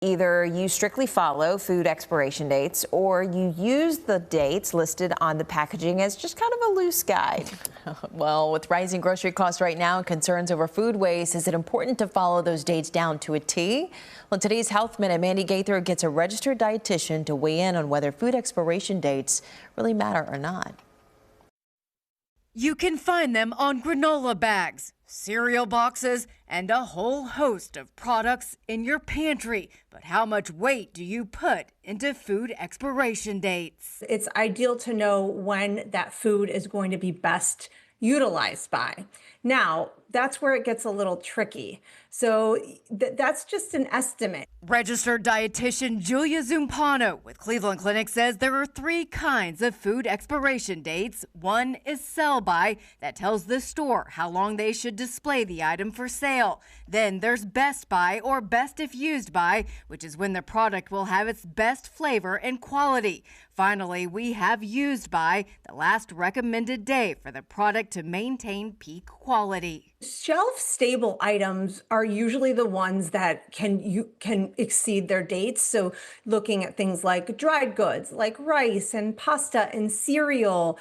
Either you strictly follow food expiration dates or you use the dates listed on the packaging as just kind of a loose guide. Well, with rising grocery costs right now and concerns over food waste, is it important to follow those dates down to a T? Well, today's Health Minute, Mandy Gaither gets a registered dietitian to weigh in on whether food expiration dates really matter or not. You can find them on granola bags, cereal boxes, and a whole host of products in your pantry. But how much weight do you put into food expiration dates? It's ideal to know when that food is going to be best utilized by. Now, that's where it gets a little tricky. So that's just an estimate. Registered dietitian Julia Zumpano with Cleveland Clinic says there are 3 kinds of food expiration dates. One is sell by, that tells the store how long they should display the item for sale. Then there's best by, or best if used by, which is when the product will have its best flavor and quality. Finally, we have used by, the last recommended day for the product to maintain peak quality. Shelf-stable items are usually the ones that can exceed their dates. So looking at things like dried goods, like rice and pasta and cereal,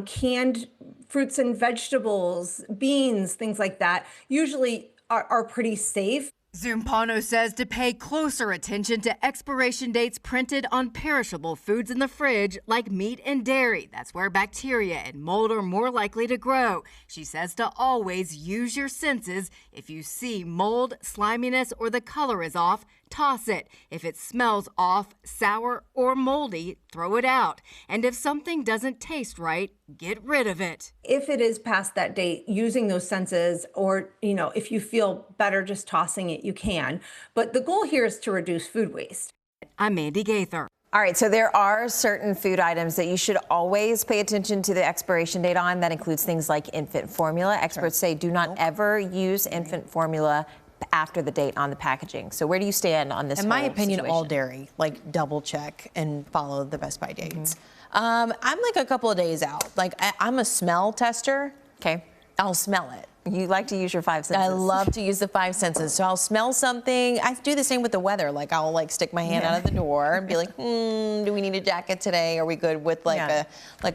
canned fruits and vegetables, beans, things like that, usually are pretty safe. Zumpano says to pay closer attention to expiration dates printed on perishable foods in the fridge like meat and dairy. That's where bacteria and mold are more likely to grow. She says to always use your senses. If you see mold, sliminess, or the color is off, toss it. If it smells off, sour, or moldy, throw it out. And if something doesn't taste right, get rid of it. If it is past that date, using those senses, or, if you feel better just tossing it, you can. But the goal here is to reduce food waste. I'm Mandy Gaither. All right, so there are certain food items that you should always pay attention to the expiration date on. That includes things like infant formula. Experts say do not ever use infant formula after the date on the packaging. So where do you stand on this? In my opinion, situation? all dairy, like double check and follow the best by dates. I'm like a couple of days out. Like I'm a smell tester. Okay. I'll smell it. You like to use your 5 senses. I love to use the 5 senses. So I'll smell something. I do the same with the weather. Like I'll stick my hand out of the door and be like, do we need a jacket today? Are we good with a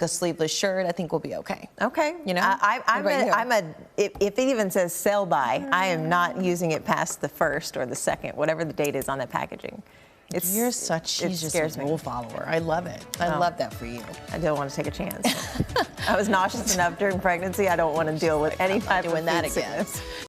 sleeveless shirt? I think we'll be okay. Okay. If it even says sell by, I am not using it past the 1st or the 2nd, whatever the date is on the packaging. She's just a rule follower. I love it. I love that for you. I don't want to take a chance. I was nauseous enough during pregnancy. I don't want to deal with any type of food sickness.